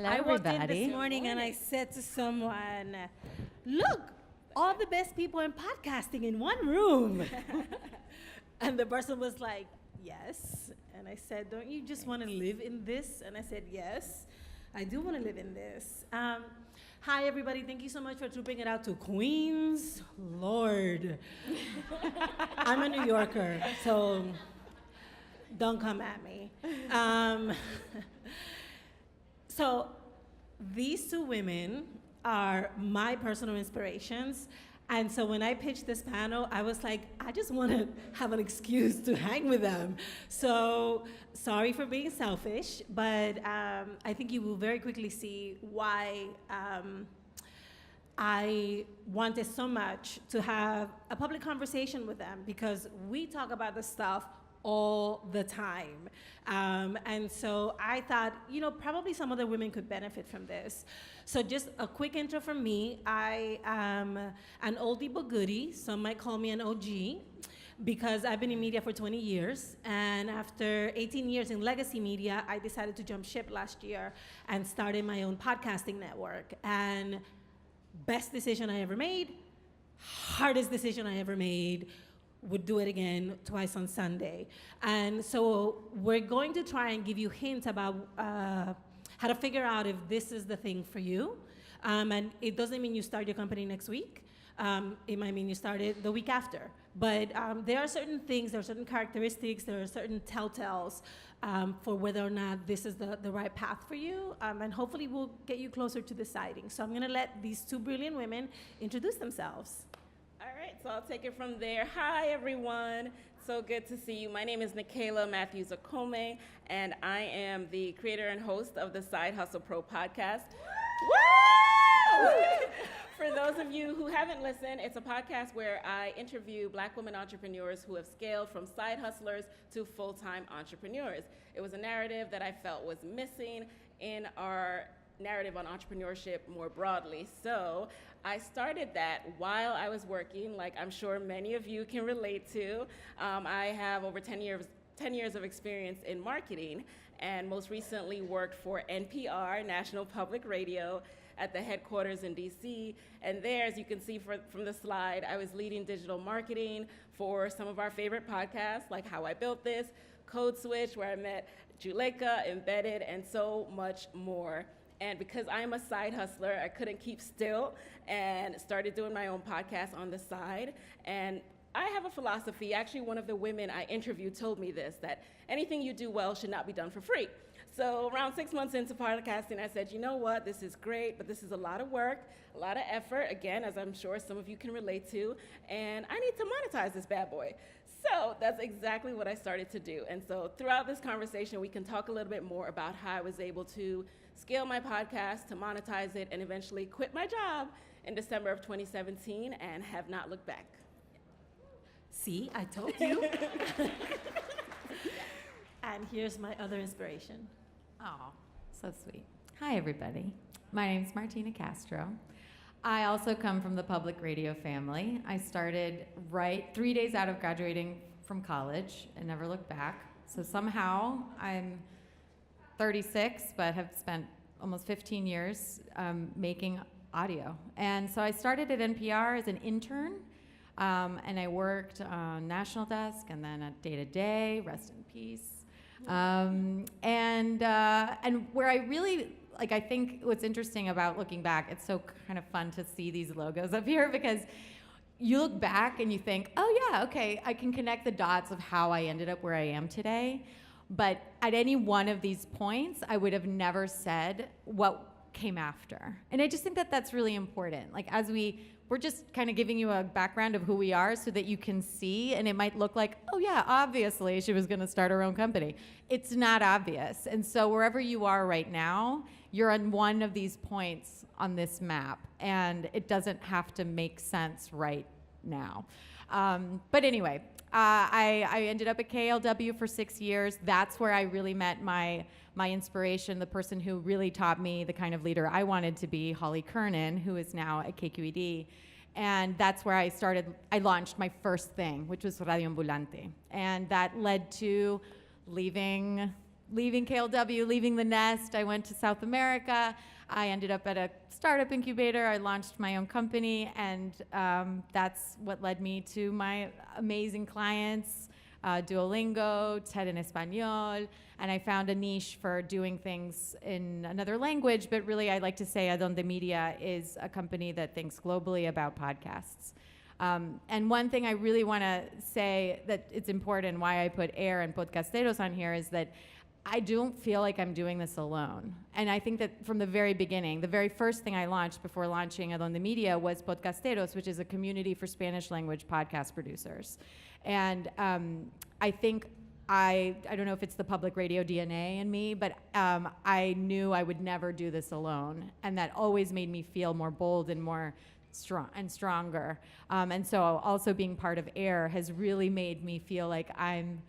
Hello, I walked in everybody. this morning and I said to someone, look, all the best people in podcasting in one room. And the person was like, yes. And I said, don't you just want to live in this? And I said, yes, I do want to live in this. Hi, everybody. Thank you so much for trooping it out to Queens. Lord. I'm a New Yorker, so don't come at me. So these two women are my personal inspirations. And so when I pitched this panel, I was like, I just want to have an excuse to hang with them. So sorry for being selfish, but I think you will very quickly see why I wanted so much to have a public conversation with them, because we talk about this stuff all the time. And so I thought, probably some other women could benefit from this. So just a quick intro from me. I am an oldie but goodie. Some might call me an OG because I've been in media for 20 years. And after 18 years in legacy media, I decided to jump ship last year and started my own podcasting network. And best decision I ever made, hardest decision I ever made, would do it again twice on Sunday. And so we're going to try and give you hints about how to figure out if this is the thing for you. And it doesn't mean you start your company next week. It might mean you start it the week after. But there are certain things, there are certain characteristics, there are certain telltales for whether or not this is the right path for you. And hopefully we'll get you closer to deciding. So I'm gonna let these two brilliant women introduce themselves. All right, so I'll take it from there. Hi, everyone. So good to see you. My name is Nicaila Okome, and I am the creator and host of the Side Hustle Pro podcast. Woo! For those of you who haven't listened, it's a podcast where I interview Black women entrepreneurs who have scaled from side hustlers to full-time entrepreneurs. It was a narrative that I felt was missing in our narrative on entrepreneurship more broadly. So I started that while I was working, like I'm sure many of you can relate to. I have over 10 years of experience in marketing, and most recently worked for NPR, National Public Radio, at the headquarters in DC. And there, as you can see from the slide, I was leading digital marketing for some of our favorite podcasts, like How I Built This, Code Switch, where I met Juleyka, Embedded, and so much more. And because I'm a side hustler, I couldn't keep still and started doing my own podcast on the side. And I have a philosophy. Actually, one of the women I interviewed told me this, that anything you do well should not be done for free. So around 6 months into podcasting, I said, you know what, this is great, but this is a lot of work, a lot of effort, again, as I'm sure some of you can relate to, and I need to monetize this bad boy. So that's exactly what I started to do. And so throughout this conversation, we can talk a little bit more about how I was able to scale my podcast, to monetize it, and eventually quit my job in December of 2017 and have not looked back. See, I told you. And here's my other inspiration. Oh, so sweet. Hi, everybody. My name's Martina Castro. I also come from the public radio family. I started 3 days out of graduating from college and never looked back. So somehow I'm 36, but have spent almost 15 years making audio. And so I started at NPR as an intern, and I worked on National Desk and then at Day to Day, rest in peace. And where I really, I think what's interesting about looking back, it's so kind of fun to see these logos up here, because you look back and you think, oh yeah, okay, I can connect the dots of how I ended up where I am today. But at any one of these points, I would have never said what came after. And I just think that that's really important. As we're just kind of giving you a background of who we are so that you can see, and it might look like, oh yeah, obviously she was gonna start her own company. It's not obvious. And so wherever you are right now, you're on one of these points on this map, and it doesn't have to make sense right now. But anyway, I ended up at KLW for 6 years. That's where I really met my inspiration, the person who really taught me the kind of leader I wanted to be, Holly Kernan, who is now at KQED. And that's where I launched my first thing, which was Radio Ambulante. And that led to leaving leaving KLW, leaving the nest, I went to South America. I ended up at a startup incubator. I launched my own company, and that's what led me to my amazing clients, Duolingo, TED en Español, and I found a niche for doing things in another language, but really I like to say Adonde Media is a company that thinks globally about podcasts. And one thing I really want to say that it's important, why I put Air and Podcasteros on here, is that I don't feel like I'm doing this alone. And I think that from the very beginning, the very first thing I launched before launching Adonde Media was Podcasteros, which is a community for Spanish language podcast producers. And I think I don't know if it's the public radio DNA in me, but I knew I would never do this alone. And that always made me feel more bold and more stronger. And so also being part of AIR has really made me feel like I'm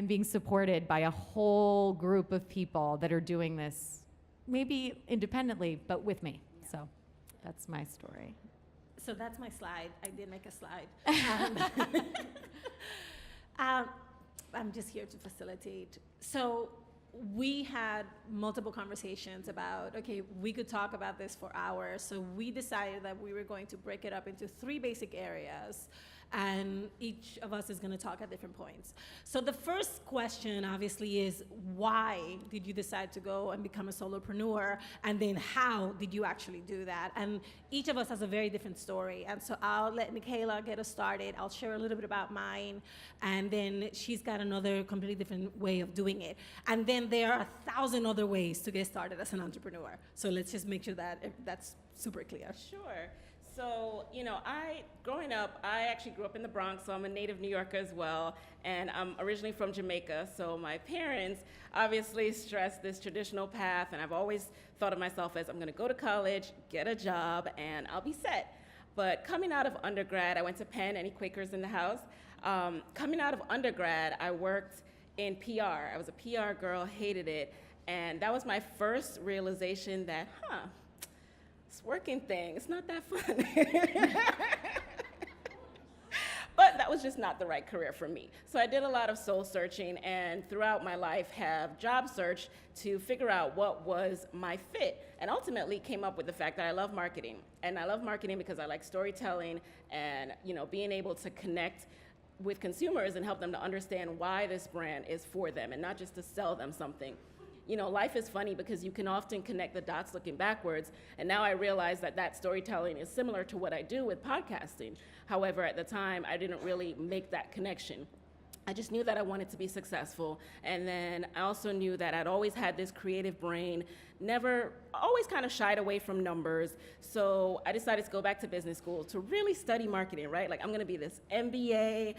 being supported by a whole group of people that are doing this, maybe independently, but with me. Yeah. So that's my story. So that's my slide. I did make a slide. I'm just here to facilitate. So we had multiple conversations about, okay, we could talk about this for hours. So we decided that we were going to break it up into 3 basic areas, and each of us is going to talk at different points. So the first question, obviously, is why did you decide to go and become a solopreneur? And then how did you actually do that? And each of us has a very different story. And so I'll let Nicaila get us started. I'll share a little bit about mine. And then she's got another completely different way of doing it. And then there are 1,000 other ways to get started as an entrepreneur. So let's just make sure that that's super clear. Sure. So, growing up, I actually grew up in the Bronx, so I'm a native New Yorker as well, and I'm originally from Jamaica, so my parents obviously stressed this traditional path, and I've always thought of myself as I'm going to go to college, get a job, and I'll be set. But coming out of undergrad, I went to Penn, any Quakers in the house? Coming out of undergrad, I worked in PR. I was a PR girl, hated it, and that was my first realization that, this working thing, it's not that fun. But that was just not the right career for me. So I did a lot of soul searching, and throughout my life have job searched to figure out what was my fit, and ultimately came up with the fact that I love marketing. And I love marketing because I like storytelling and being able to connect with consumers and help them to understand why this brand is for them and not just to sell them something. Life is funny because you can often connect the dots looking backwards, and now I realize that storytelling is similar to what I do with podcasting. However, at the time, I didn't really make that connection. I just knew that I wanted to be successful, and then I also knew that I'd always had this creative brain, always kind of shied away from numbers, so I decided to go back to business school to really study marketing, right? Like, I'm gonna be this MBA,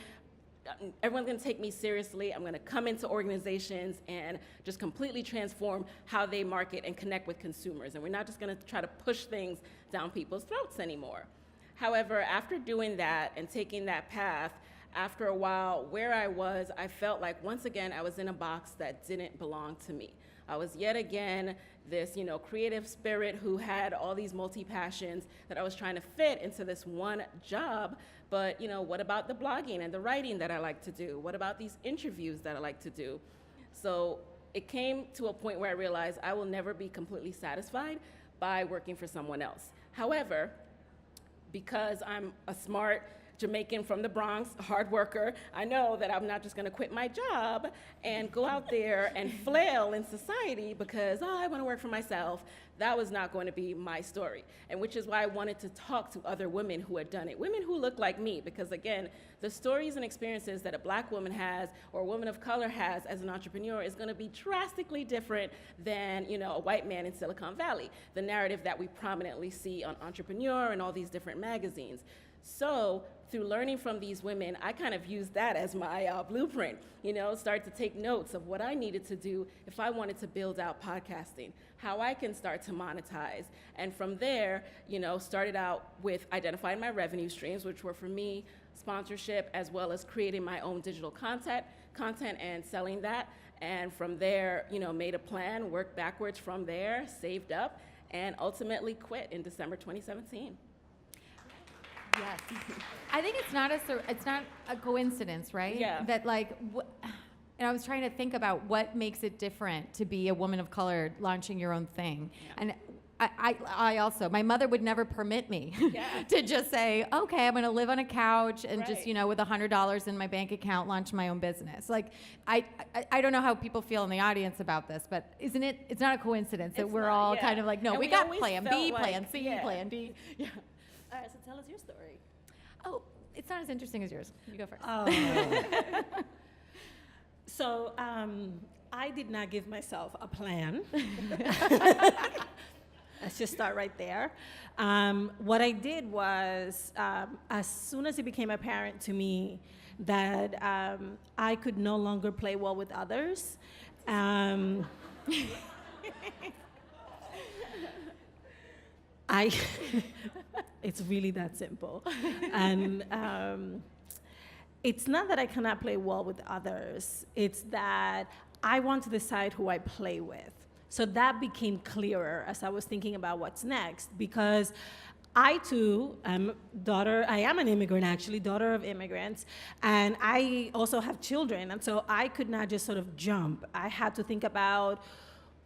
everyone's gonna take me seriously. I'm gonna come into organizations and just completely transform how they market and connect with consumers. And we're not just gonna try to push things down people's throats anymore. However, after doing that and taking that path, after a while, where I was, I felt like once again, I was in a box that didn't belong to me. I was yet again this, creative spirit who had all these multi-passions that I was trying to fit into this one job. But, what about the blogging and the writing that I like to do? What about these interviews that I like to do? So it came to a point where I realized I will never be completely satisfied by working for someone else. However, because I'm a smart Jamaican from the Bronx, hard worker, I know that I'm not just gonna quit my job and go out there and flail in society because, I wanna work for myself. That was not going to be my story, and which is why I wanted to talk to other women who had done it, women who look like me, because again, the stories and experiences that a Black woman has or a woman of color has as an entrepreneur is gonna be drastically different than a white man in Silicon Valley, the narrative that we prominently see on Entrepreneur and all these different magazines. So through learning from these women, I kind of used that as my blueprint, start to take notes of what I needed to do if I wanted to build out podcasting, how I can start to monetize. And from there, started out with identifying my revenue streams, which were for me, sponsorship, as well as creating my own digital content and selling that. And from there, made a plan, worked backwards from there, saved up, and ultimately quit in December 2017. Yes. I think it's not a coincidence, right? Yeah. That And I was trying to think about what makes it different to be a woman of color launching your own thing. Yeah. And I also, my mother would never permit me Yeah. to just say, okay, I'm going to live on a couch and just, Right. you know, with $100 in my bank account, launch my own business. Like, I don't know how people feel in the audience about this, but isn't it, it's not a coincidence that It's we're not, all yeah. kind of like, no, And we we got always plan B, felt plan like- C, yeah. plan D. Yeah. All right, so tell us your story. Oh, it's not as interesting as yours. You go first. So I did not give myself a plan. Let's just start right there. What I did was, as soon as it became apparent to me that I could no longer play well with others, it's really that simple. And it's not that I cannot play well with others, it's that I want to decide who I play with. So that became clearer as I was thinking about what's next, because I too am I am an immigrant actually, daughter of immigrants, and I also have children, and so I could not just sort of jump. I had to think about,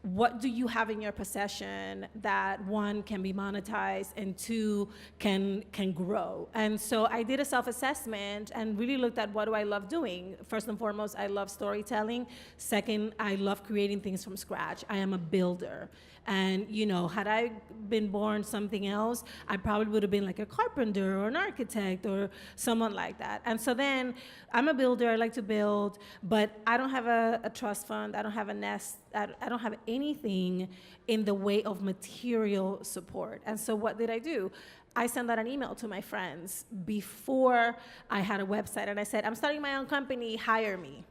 what do you have in your possession that one can be monetized and two can grow? And so I did a self-assessment and really looked at, what do I love doing? First and foremost, I love storytelling. Second, I love creating things from scratch. I am a builder. And, you know, had I been born something else, I probably would have been like a carpenter or an architect or someone like that. And so then I'm a builder, I like to build, but I don't have a trust fund, I don't have a nest, I don't have anything in the way of material support. And so what did I do? I sent out an email to my friends before I had a website, and I said, I'm starting my own company, hire me.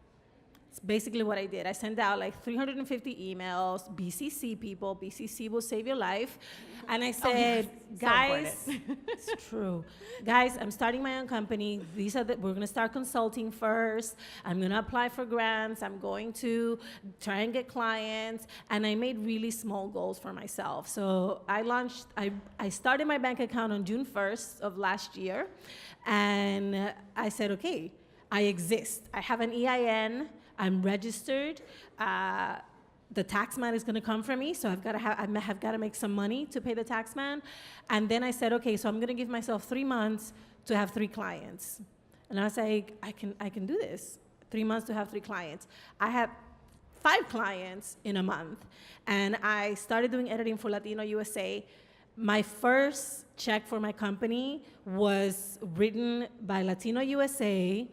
It's basically what I did. I sent out like 350 emails, BCC people, BCC will save your life. And I said, guys, it's true. Guys, I'm starting my own company. We're gonna start consulting first. I'm gonna apply for grants. I'm going to try and get clients. And I made really small goals for myself. So I started my bank account on June 1st of last year. And I said, okay, I exist. I have an EIN. I'm registered. The tax man is going to come for me, so I have got to make some money to pay the tax man. And then I said, okay, so I'm going to give myself 3 months to have 3 clients. And I was like, I can do this. 3 months to have 3 clients. I had 5 clients in a month, and I started doing editing for Latino USA. My first check for my company was written by Latino USA,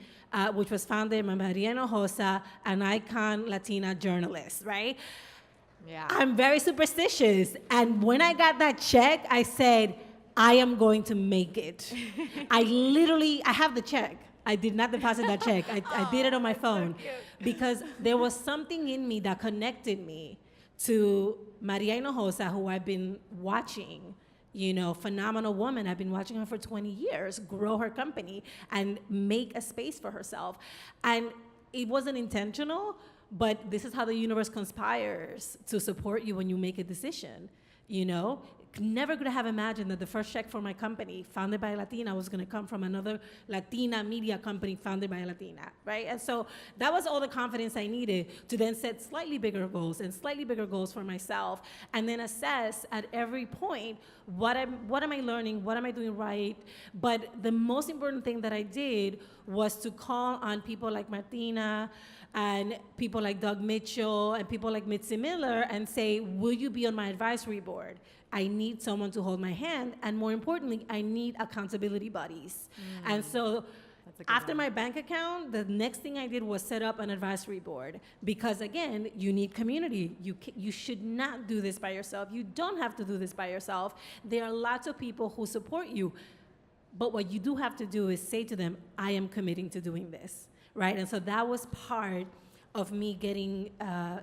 which was founded by Maria Hinojosa, an icon Latina journalist, right? Yeah. I'm very superstitious. And when I got that check, I said, I am going to make it. I have the check. I did not deposit that check. I did it on my phone. So cute. Because there was something in me that connected me to Maria Hinojosa, who I've been watching, you know, phenomenal woman. I've been watching her for 20 years grow her company and make a space for herself. And it wasn't intentional, but this is how the universe conspires to support you when you make a decision, you know? Never could have imagined that the first check for my company, founded by a Latina, was gonna come from another Latina media company founded by a Latina, right? And so that was all the confidence I needed to then set slightly bigger goals for myself, and then assess at every point, what am I learning, what am I doing right? But the most important thing that I did was to call on people like Martina, and people like Doug Mitchell, and people like Mitzi Miller, and say, will you be on my advisory board? I need someone to hold my hand, and more importantly, I need accountability buddies. And so after my bank account, the next thing I did was set up an advisory board, because again, you need community. You should not do this by yourself. You don't have to do this by yourself. There are lots of people who support you, but what you do have to do is say to them, I am committing to doing this, right? And so that was part of me getting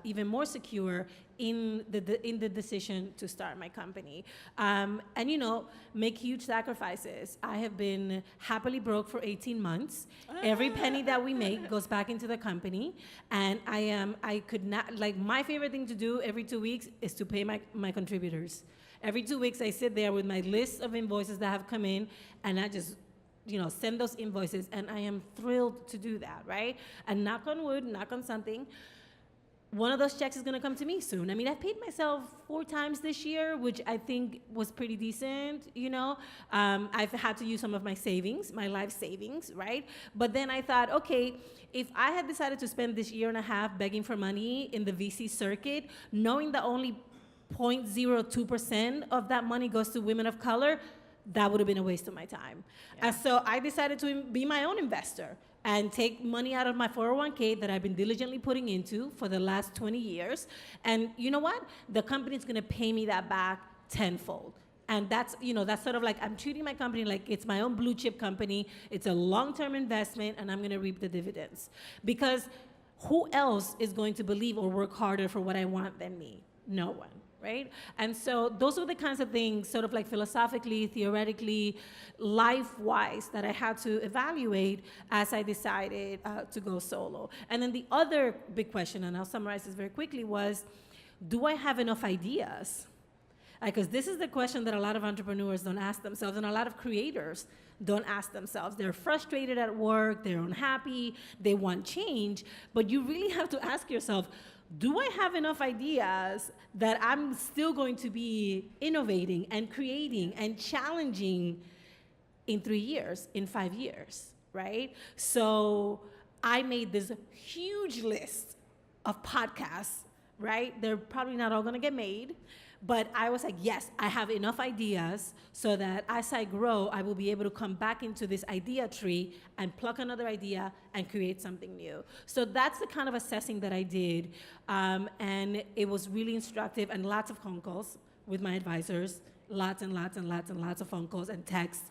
even more secure in the decision to start my company. And you know, make huge sacrifices. I have been happily broke for 18 months. Every penny that we make goes back into the company. And I could not, like, my favorite thing to do every 2 weeks is to pay my contributors. Every 2 weeks I sit there with my list of invoices that have come in, and I just send those invoices, and I am thrilled to do that, right? And knock on wood, knock on something, one of those checks is going to come to me soon. I mean, I've paid myself 4 times this year, which I think was pretty decent, I've had to use some of my savings, my life savings, right? But then I thought, okay, if I had decided to spend this year and a half begging for money in the VC circuit, knowing that only 0.02% of that money goes to women of color, that would have been a waste of my time. Yeah. And so I decided to be my own investor and take money out of my 401k that I've been diligently putting into for the last 20 years. And you know what? The company's gonna pay me that back tenfold. And that's sort of like, I'm treating my company like it's my own blue chip company. It's a long-term investment, and I'm gonna reap the dividends. Because who else is going to believe or work harder for what I want than me? No one. Right? And so those were the kinds of things, sort of like philosophically, theoretically, life-wise, that I had to evaluate as I decided to go solo. And then the other big question, and I'll summarize this very quickly, was, do I have enough ideas? Because this is the question that a lot of entrepreneurs don't ask themselves, and a lot of creators don't ask themselves. They're frustrated at work, they're unhappy, they want change, but you really have to ask yourself, do I have enough ideas that I'm still going to be innovating and creating and challenging in 3 years, in 5 years, right? So I made this huge list of podcasts, right? They're probably not all gonna get made, but I was like, yes, I have enough ideas so that as I grow, I will be able to come back into this idea tree and pluck another idea and create something new. So that's the kind of assessing that I did. And it was really instructive, and lots of phone calls with my advisors, lots and lots and lots and lots of phone calls and texts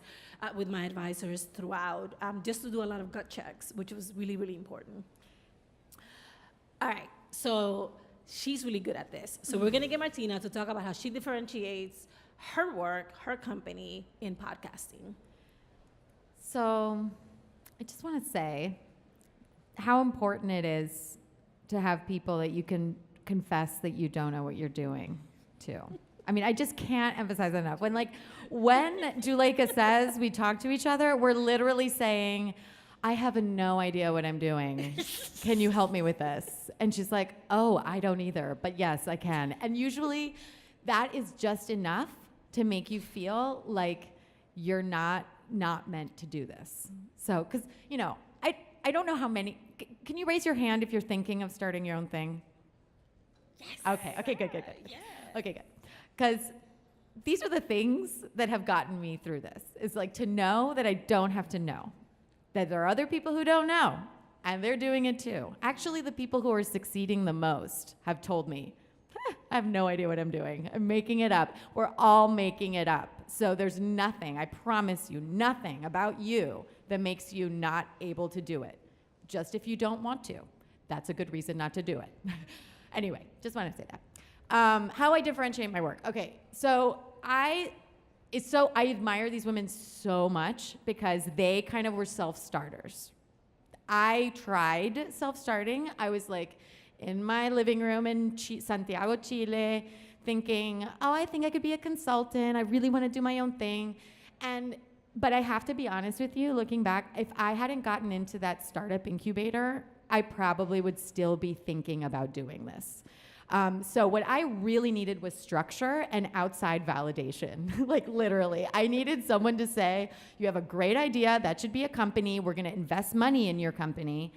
with my advisors throughout, just to do a lot of gut checks, which was really, really important. All right, so she's really good at this. So we're gonna get Martina to talk about how she differentiates her work, her company in podcasting. So I just want to say how important it is to have people that you can confess that you don't know what you're doing to. I mean, I just can't emphasize enough. When Juleyka says we talk to each other, we're literally saying, I have no idea what I'm doing. Can you help me with this? And she's like, oh, I don't either, but yes, I can. And usually that is just enough to make you feel like you're not meant to do this. So, because, I don't know how many, can you raise your hand if you're thinking of starting your own thing? Yes. Okay, good. Yeah. Okay, good. Because these are the things that have gotten me through this. It's like to know that I don't have to know, that there are other people who don't know, and they're doing it too. Actually, the people who are succeeding the most have told me, I have no idea what I'm doing. I'm making it up. We're all making it up. So there's nothing, I promise you, nothing about you that makes you not able to do it. Just if you don't want to. That's a good reason not to do it. Anyway, just want to say that. How I differentiate my work. Okay, so I admire these women so much because they kind of were self-starters. I tried self-starting. I was like in my living room in Santiago, Chile, thinking, oh, I think I could be a consultant. I really want to do my own thing. But I have to be honest with you, looking back, if I hadn't gotten into that startup incubator, I probably would still be thinking about doing this. So what I really needed was structure and outside validation. Like literally, I needed someone to say, you have a great idea, that should be a company, we're gonna invest money in your company,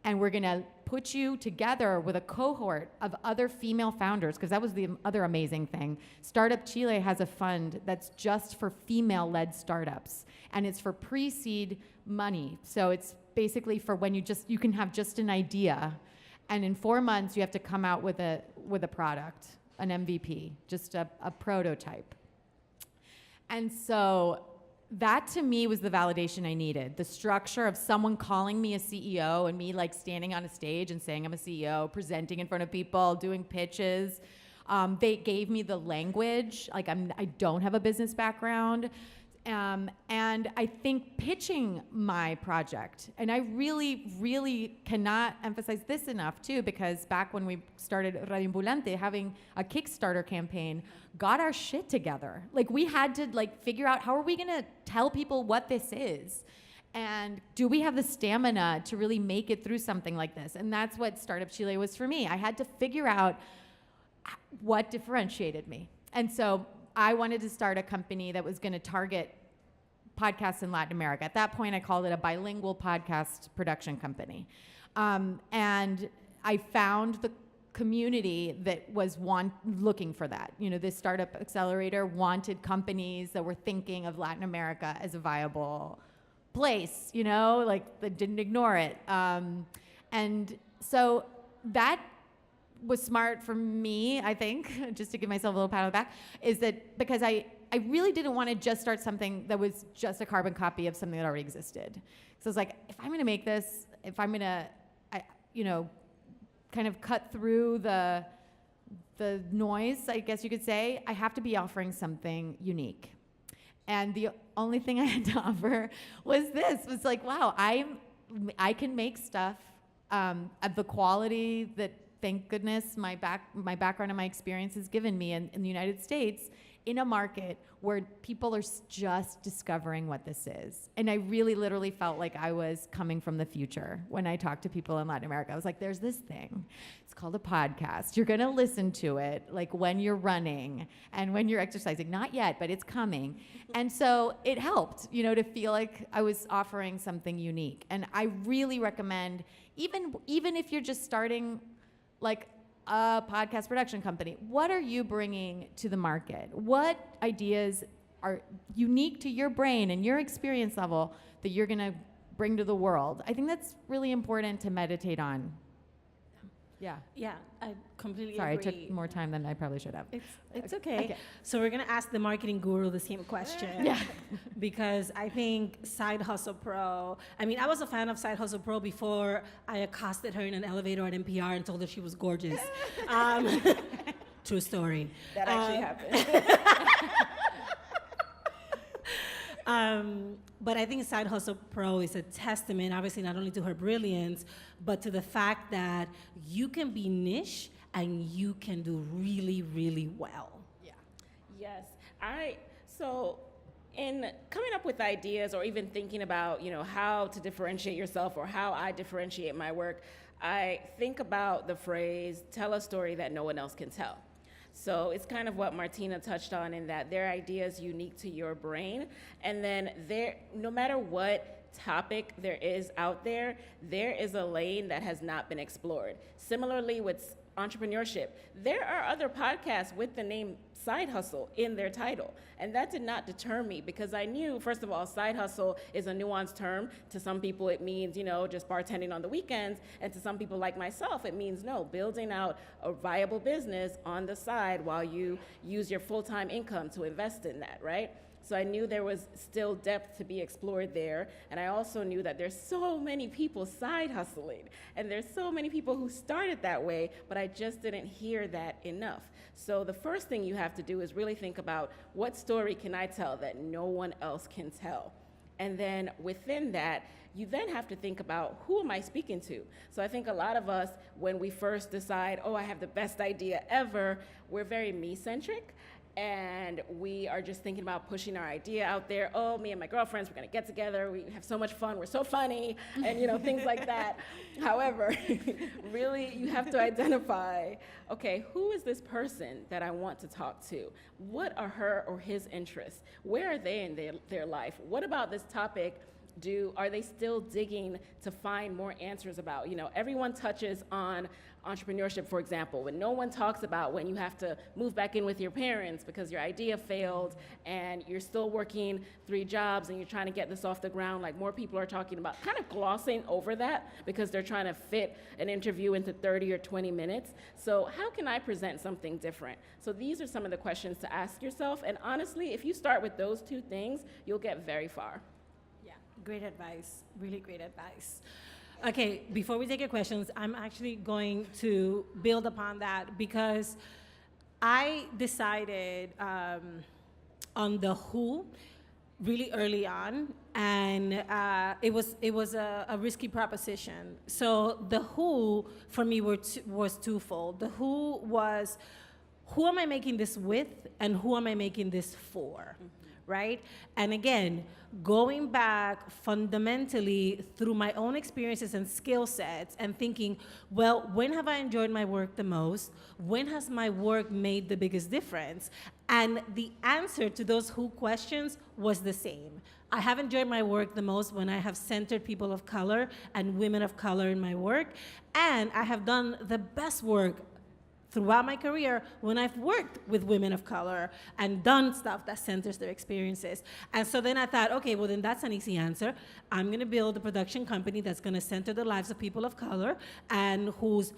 and we're gonna put you together with a cohort of other female founders, because that was the other amazing thing. Startup Chile has a fund that's just for female-led startups, and it's for pre-seed money. So it's basically for when you can have just an idea, and in 4 months, you have to come out with a product, an MVP, just a prototype. And so that to me was the validation I needed. The structure of someone calling me a CEO and me like standing on a stage and saying I'm a CEO, presenting in front of people, doing pitches. They gave me the language. Like I don't have a business background. And I think pitching my project, and I really, really cannot emphasize this enough too, because back when we started Radio Ambulante, having a Kickstarter campaign got our shit together. Like, we had to figure out, how are we gonna tell people what this is? And do we have the stamina to really make it through something like this? And that's what Startup Chile was for me. I had to figure out what differentiated me. And so I wanted to start a company that was going to target podcasts in Latin America. At that point, I called it a bilingual podcast production company. And I found the community that was looking for that. This startup accelerator wanted companies that were thinking of Latin America as a viable place, that didn't ignore it. And so that was smart for me, I think, just to give myself a little pat on the back, is that because I really didn't want to just start something that was just a carbon copy of something that already existed. So I was like, if I'm going to make this, if I'm going to, kind of cut through the noise, I guess you could say, I have to be offering something unique. And the only thing I had to offer was this. Was like, wow, I can make stuff at the quality that, thank goodness, my background and my experience has given me in the United States, in a market where people are just discovering what this is. And I really literally felt like I was coming from the future when I talked to people in Latin America. I was like, there's this thing. It's called a podcast. You're gonna listen to it when you're running and when you're exercising. Not yet, but it's coming. And so it helped, to feel like I was offering something unique. And I really recommend, even if you're just starting a podcast production company, what are you bringing to the market? What ideas are unique to your brain and your experience level that you're gonna bring to the world? I think that's really important to meditate on. Yeah. Yeah, I completely Sorry, agree. I took more time than I probably should have. It's okay. So we're gonna ask the marketing guru the same question. Yeah. Because I think Side Hustle Pro, I was a fan of Side Hustle Pro before I accosted her in an elevator at NPR and told her she was gorgeous. True story. That actually happened. But I think Side Hustle Pro is a testament, obviously, not only to her brilliance, but to the fact that you can be niche and you can do really, really well. Yeah. Yes. So in coming up with ideas or even thinking about, how to differentiate yourself or how I differentiate my work, I think about the phrase, tell a story that no one else can tell. So it's kind of what Martina touched on, in that their idea is unique to your brain. And then no matter what topic there is out there, there is a lane that has not been explored. Similarly with entrepreneurship, there are other podcasts with the name Side Hustle in their title. And that did not deter me, because I knew, first of all, side hustle is a nuanced term. To some people it means, just bartending on the weekends. And to some people like myself, it means building out a viable business on the side while you use your full-time income to invest in that, right? So I knew there was still depth to be explored there. And I also knew that there's so many people side hustling. And there's so many people who started that way, but I just didn't hear that enough. So the first thing you have to do is really think about, what story can I tell that no one else can tell? And then within that, you then have to think about, who am I speaking to? So I think a lot of us, when we first decide, I have the best idea ever, we're very me-centric. And we are just thinking about pushing our idea out there. Me and my girlfriends, we're gonna get together. We have so much fun. We're so funny, and things like that. However, really, you have to identify, okay, who is this person that I want to talk to? What are her or his interests? Where are they in their life? What about this topic are they still digging to find more answers about? Everyone touches on entrepreneurship, for example, but no one talks about when you have to move back in with your parents because your idea failed and you're still working 3 jobs and you're trying to get this off the ground. More people are talking about kind of glossing over that because they're trying to fit an interview into 30 or 20 minutes. So how can I present something different? So these are some of the questions to ask yourself. And honestly, if you start with those 2 things, you'll get very far. Great advice, really great advice. Okay, before we take your questions, I'm actually going to build upon that, because I decided on the who really early on, and it was a risky proposition. So the who for me was twofold. The who was, who am I making this with, and who am I making this for, right? And again, going back fundamentally through my own experiences and skill sets and thinking, well, when have I enjoyed my work the most? When has my work made the biggest difference? And the answer to those who questions was the same. I have enjoyed my work the most when I have centered people of color and women of color in my work, and I have done the best work throughout my career when I've worked with women of color and done stuff that centers their experiences. And so then I thought, okay, well then that's an easy answer. I'm gonna build a production company that's gonna center the lives of people of color and whose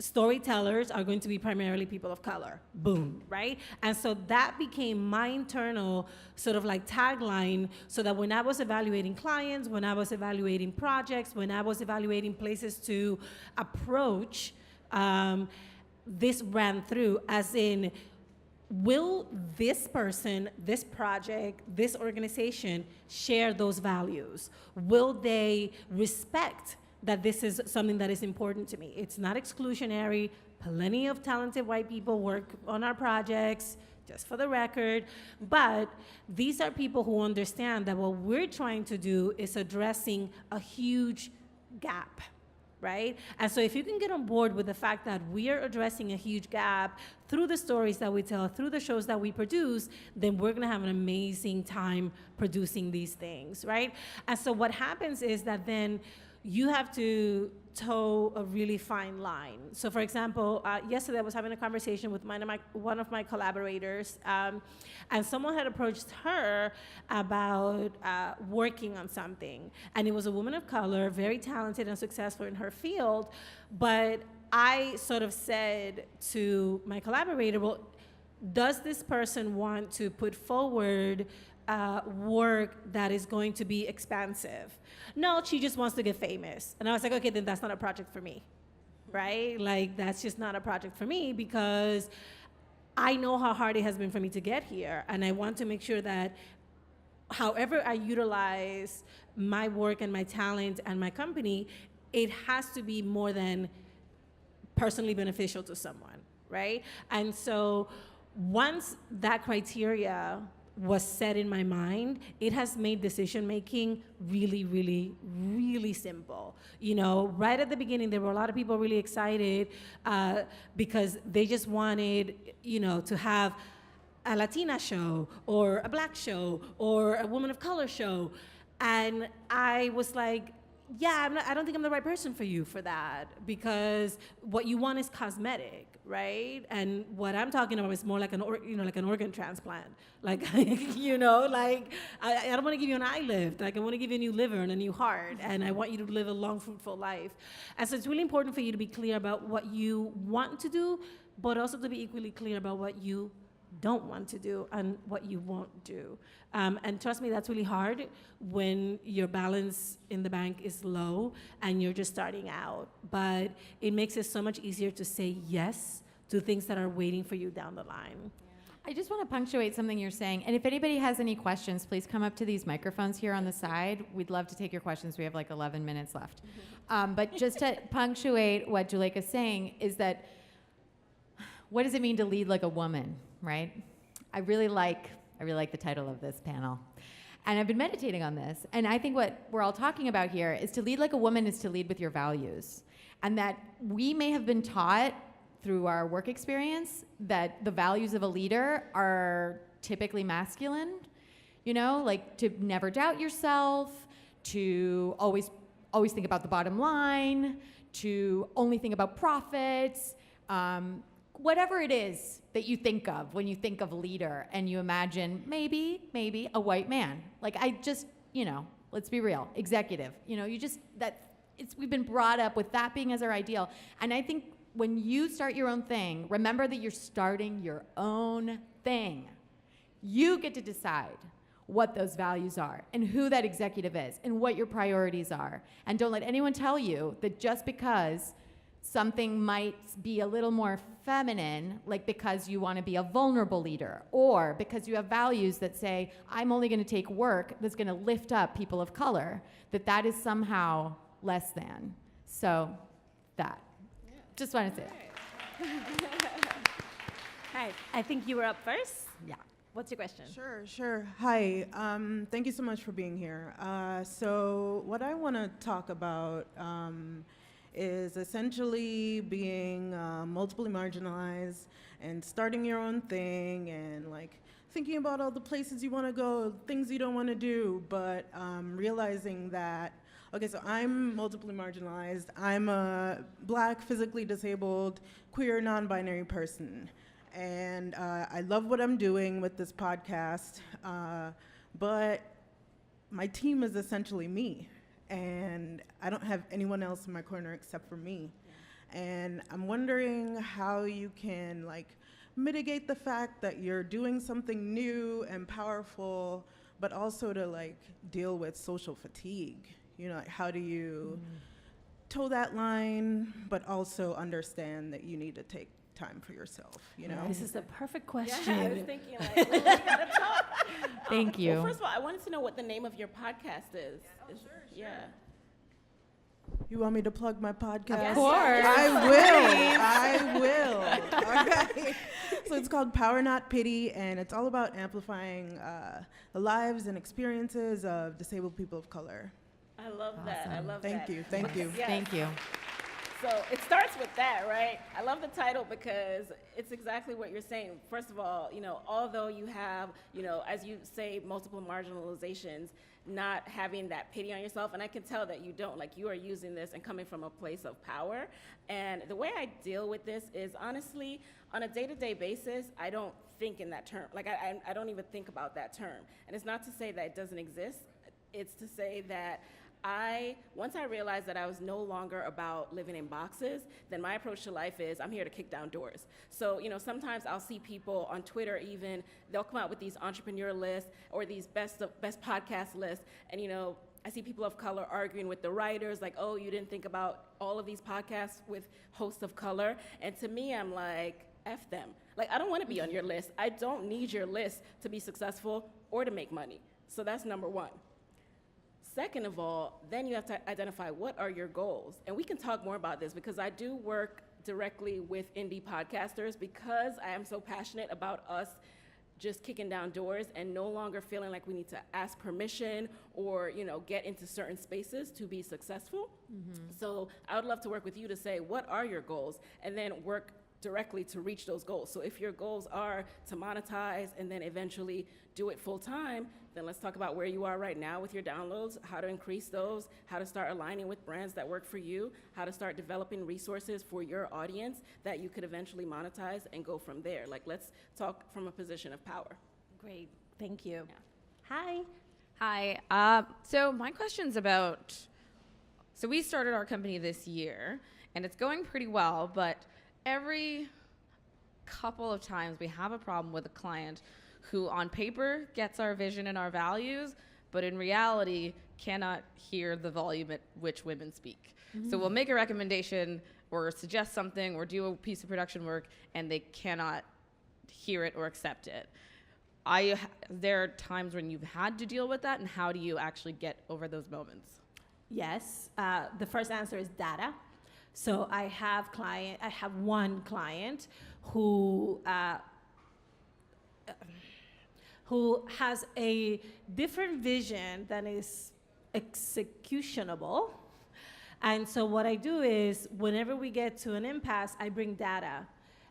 storytellers are going to be primarily people of color. Boom, right? And so that became my internal sort of like tagline, so that when I was evaluating clients, when I was evaluating projects, when I was evaluating places to approach, this ran through, as in, will this person, this project, this organization share those values? Will they respect that this is something that is important to me? It's not exclusionary. Plenty of talented white people work on our projects, just for the record. But these are people who understand that what we're trying to do is addressing a huge gap, right? And so if you can get on board with the fact that we are addressing a huge gap through the stories that we tell, through the shows that we produce, then we're gonna have an amazing time producing these things, right? And so what happens is that then you have to toe a really fine line. So for example, yesterday I was having a conversation with one of my collaborators, and someone had approached her about working on something. And it was a woman of color, very talented and successful in her field, but I sort of said to my collaborator, well, does this person want to put forward work that is going to be expansive? No, she just wants to get famous. And I was like, okay, then that's not a project for me, right? Like, that's just not a project for me, because I know how hard it has been for me to get here. And I want to make sure that however I utilize my work and my talent and my company, it has to be more than personally beneficial to someone, right? And so once that criteria was set in my mind, it has made decision making really, really, really simple. You know, right at the beginning, there were a lot of people really excited because they just wanted, you know, to have a Latina show or a Black show or a woman of color show. And I was like, yeah, I don't think I'm the right person for you for that, because what you want is cosmetic, right? And what I'm talking about is more like an organ transplant. Like, you know, like I don't want to give you an eye lift. Like, I want to give you a new liver and a new heart, and I want you to live a long, fruitful life. And so it's really important for you to be clear about what you want to do, but also to be equally clear about what you don't want to do and what you won't do. And trust me, that's really hard when your balance in the bank is low and you're just starting out. But it makes it so much easier to say yes to things that are waiting for you down the line. I just want to punctuate something you're saying. And if anybody has any questions, please come up to these microphones here on the side. We'd love to take your questions. We have like 11 minutes left. But just to punctuate what Juleyka's saying is that, what does it mean to lead like a woman, right? I really like the title of this panel. And I've been meditating on this. And I think what we're all talking about here is to lead like a woman is to lead with your values. And that we may have been taught through our work experience that the values of a leader are typically masculine, you know, like to never doubt yourself, to always think about the bottom line, to only think about profits, whatever it is that you think of when you think of leader and you imagine maybe a white man. Like, I just, you know, let's be real, executive, you know, we've been brought up with that being as our ideal. And I think when you start your own thing, remember that you're starting your own thing. You get to decide what those values are and who that executive is and what your priorities are. And don't let anyone tell you that just because something might be a little more feminine, like because you want to be a vulnerable leader, or because you have values that say, I'm only going to take work that's going to lift up people of color, that is somehow less than. So that. Yeah. Just wanted to say that. Hi, I think you were up first. Yeah. What's your question? Sure. Hi, thank you so much for being here. So what I want to talk about is essentially being multiply marginalized and starting your own thing and like thinking about all the places you want to go, things you don't want to do, but realizing that, okay, so I'm multiply marginalized. I'm a Black, physically disabled, queer, non-binary person. And I love what I'm doing with this podcast, but my team is essentially me. And I don't have anyone else in my corner except for me. Yeah. And I'm wondering how you can like mitigate the fact that you're doing something new and powerful, but also to like deal with social fatigue. You know, like how do you toe that line, but also understand that you need to take time for yourself, you know? This is the perfect question. Yeah, I was thinking like, well, we gotta talk. Thank you. Well, first of all, I wanted to know what the name of your podcast is. Sure. Yeah. You want me to plug my podcast? Of course. I will. Okay. So it's called Power Not Pity, and it's all about amplifying the lives and experiences of disabled people of color. I love that. I love Thank that. you. Thank you. Yes. Thank you. So it starts with that, right? I love the title because it's exactly what you're saying. First of all, you know, although you have, you know, as you say, multiple marginalizations, not having that pity on yourself, and I can tell that you don't, like you are using this and coming from a place of power. And the way I deal with this is honestly, on a day-to-day basis, I don't think in that term. Like I don't even think about that term. And it's not to say that it doesn't exist. It's to say that once I realized that I was no longer about living in boxes, then my approach to life is I'm here to kick down doors. So, you know, sometimes I'll see people on Twitter even, they'll come out with these entrepreneur lists or these best podcast lists, and, you know, I see people of color arguing with the writers, like, oh, you didn't think about all of these podcasts with hosts of color. And to me, I'm like, F them. Like, I don't want to be on your list. I don't need your list to be successful or to make money. So that's number one. Second of all, then you have to identify what are your goals. And we can talk more about this because I do work directly with indie podcasters because I am so passionate about us just kicking down doors and no longer feeling like we need to ask permission or, you know, get into certain spaces to be successful. Mm-hmm. So I would love to work with you to say, what are your goals? And then work directly to reach those goals. So if your goals are to monetize and then eventually do it full time, then let's talk about where you are right now with your downloads, how to increase those, how to start aligning with brands that work for you, how to start developing resources for your audience that you could eventually monetize and go from there. Like, let's talk from a position of power. Great, thank you. Yeah. Hi. So my question's about, so we started our company this year, and it's going pretty well, but every couple of times we have a problem with a client who on paper gets our vision and our values, but in reality cannot hear the volume at which women speak. Mm-hmm. So we'll make a recommendation or suggest something or do a piece of production work, and they cannot hear it or accept it. There are times when you've had to deal with that, and how do you actually get over those moments? Yes, the first answer is data. So I have one client who has a different vision than is executionable. And so what I do is whenever we get to an impasse, I bring data.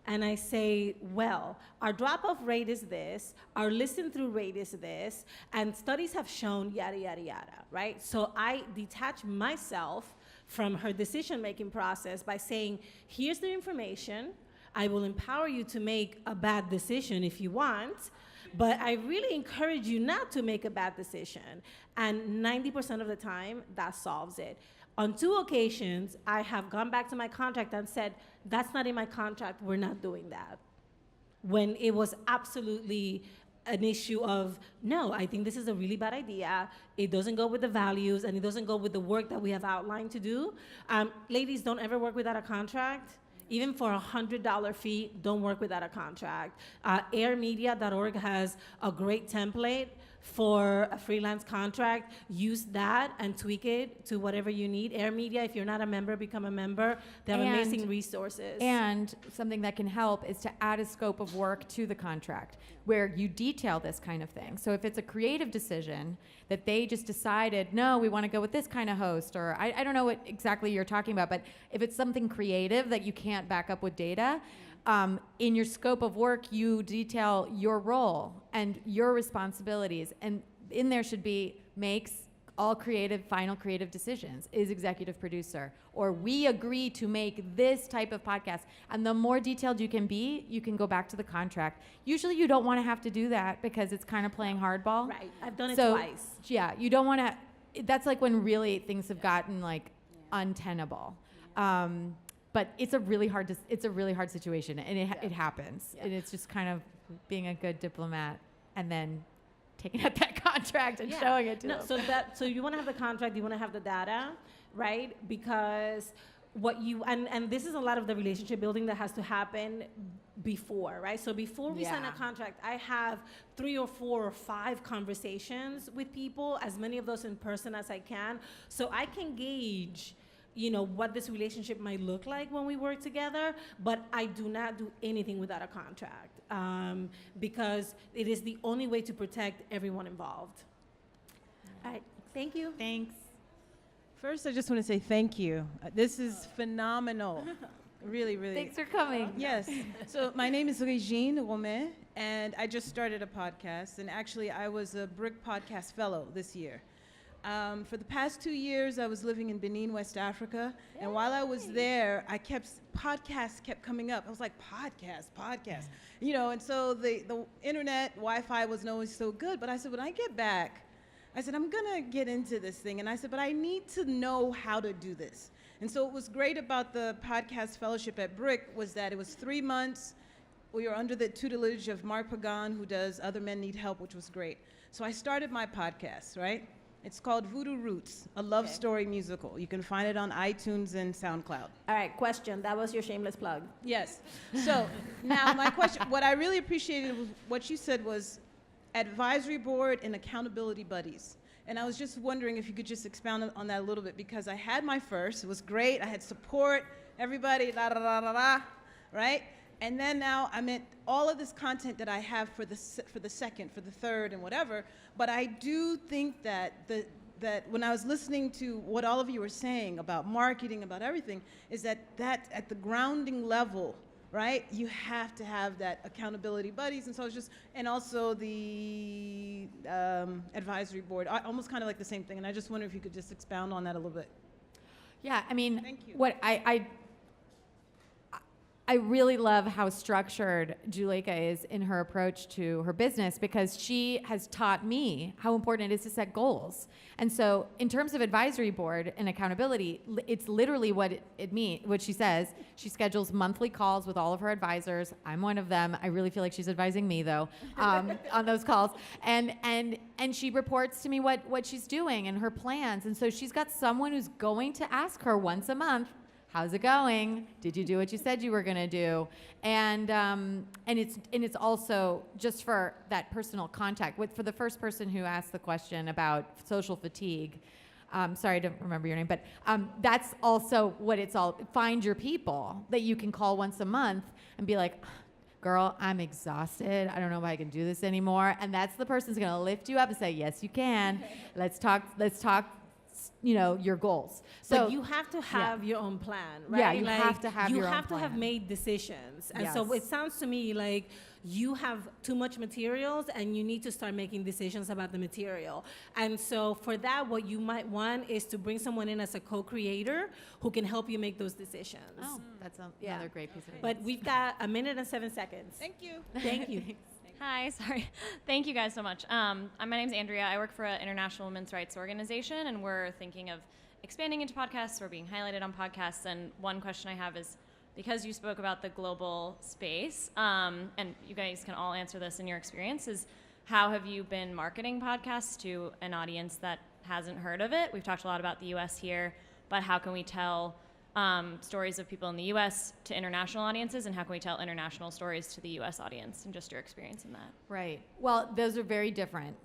And I say, well, our drop-off rate is this, our listen-through rate is this, and studies have shown yada, yada, yada, right? So I detach myself from her decision-making process by saying, here's the information, I will empower you to make a bad decision if you want, but I really encourage you not to make a bad decision. And 90% of the time, that solves it. On 2 occasions, I have gone back to my contract and said, that's not in my contract, we're not doing that. When it was absolutely an issue of, no, I think this is a really bad idea. It doesn't go with the values and it doesn't go with the work that we have outlined to do. Ladies, don't ever work without a contract. Even for $100 fee, don't work without a contract. Airmedia.org has a great template for a freelance contract. Use that and tweak it to whatever you need. Air Media, if you're not a member, become a member. They have amazing resources. And something that can help is to add a scope of work to the contract where you detail this kind of thing. So if it's a creative decision that they just decided, no, we want to go with this kind of host, or I don't know what exactly you're talking about, but if it's something creative that you can't back up with data, in your scope of work, you detail your role and your responsibilities. And in there should be makes all final creative decisions, is executive producer, or we agree to make this type of podcast. And the more detailed you can be, you can go back to the contract. Usually you don't want to have to do that because it's kind of playing hardball. Right, I've done it twice. Yeah, you don't want to, that's like when really things have gotten like untenable. But it's a really hard situation, and it happens. And it's just kind of being a good diplomat and then taking up that contract and showing it to them. So you want to have the contract, you want to have the data, right? Because and this is a lot of the relationship building that has to happen before, right? So before we sign a contract, I have 3 or 4 or 5 conversations with people, as many of those in person as I can, so I can gauge what this relationship might look like when we work together, but I do not do anything without a contract because it is the only way to protect everyone involved. All right, thank you. Thanks. First, I just want to say thank you. This is phenomenal. Really, really. Thanks for coming. Yes. So my name is Regine Romé, and I just started a podcast, and actually I was a BRIC Podcast Fellow this year. For the past 2 years, I was living in Benin, West Africa, and while I was there, podcasts kept coming up. I was like, podcast, and so the internet, Wi-Fi wasn't always so good, but I said, when I get back, I'm gonna get into this thing, and I said, but I need to know how to do this. And so what was great about the podcast fellowship at BRIC was that it was 3 months. We were under the tutelage of Mark Pagan, who does Other Men Need Help, which was great. So I started my podcast, right? It's called Voodoo Roots, a love story musical. You can find it on iTunes and SoundCloud. All right, question. That was your shameless plug. Yes. So now my question, what I really appreciated was what you said was advisory board and accountability buddies. And I was just wondering if you could just expound on that a little bit, because I had my first, it was great. I had support, everybody, right? And then now I'm at all of this content that I have for the second, for the third, and whatever. But I do think that that when I was listening to what all of you were saying about marketing, about everything, is that at the grounding level, right? You have to have that accountability buddies, and so it's just, and also the advisory board, almost kind of like the same thing. And I just wonder if you could just expound on that a little bit. Yeah, I mean, Thank you. what I really love how structured Juleyka is in her approach to her business, because she has taught me how important it is to set goals. And so in terms of advisory board and accountability, it's literally what what she says. She schedules monthly calls with all of her advisors. I'm one of them. I really feel like she's advising me, though, on those calls. And she reports to me what she's doing and her plans. And so she's got someone who's going to ask her once a month, how's it going? Did you do what you said you were going to do? And it's also just for that personal contact. For the first person who asked the question about social fatigue, sorry, I don't remember your name, but that's also what it's all. Find your people that you can call once a month and be like, girl, I'm exhausted. I don't know if I can do this anymore. And that's the person's going to lift you up and say, yes, you can. Let's talk, your goals. So but you have to have your own plan, right? Yeah, you have to have your own plan. You have to have made decisions. And so it sounds to me like you have too much materials and you need to start making decisions about the material. And so for that, what you might want is to bring someone in as a co-creator who can help you make those decisions. Oh, that's another great piece of advice. But we've got 1 minute and 7 seconds. Thank you. Thank you. Hi, sorry. Thank you guys so much. My name's Andrea. I work for an international women's rights organization, and we're thinking of expanding into podcasts or being highlighted on podcasts. And one question I have is, because you spoke about the global space, and you guys can all answer this in your experience, is how have you been marketing podcasts to an audience that hasn't heard of it? We've talked a lot about the US here, but how can we tell stories of people in the US to international audiences, and how can we tell international stories to the US audience, and just your experience in that? Right. Well, those are very different,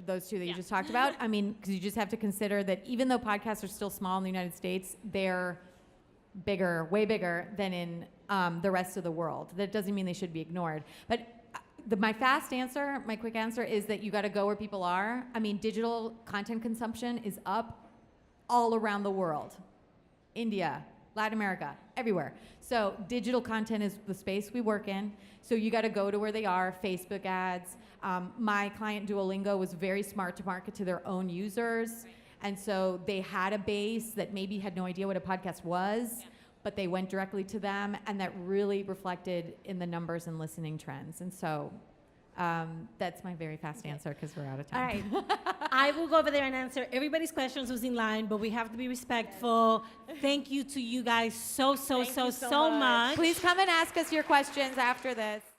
those two that you just talked about. I mean, because you just have to consider that even though podcasts are still small in the United States, they're bigger, way bigger than in the rest of the world. That doesn't mean they should be ignored. But my quick answer is that you got to go where people are. I mean, digital content consumption is up all around the world. India, Latin America, everywhere. So digital content is the space we work in. So you got to go to where they are, Facebook ads. My client Duolingo was very smart to market to their own users. And so they had a base that maybe had no idea what a podcast was, but they went directly to them, and that really reflected in the numbers and listening trends. And so that's my very fast answer, because we're out of time. All right. I will go over there and answer everybody's questions who's in line, but we have to be respectful. Thank you to you guys so much. Please come and ask us your questions after this.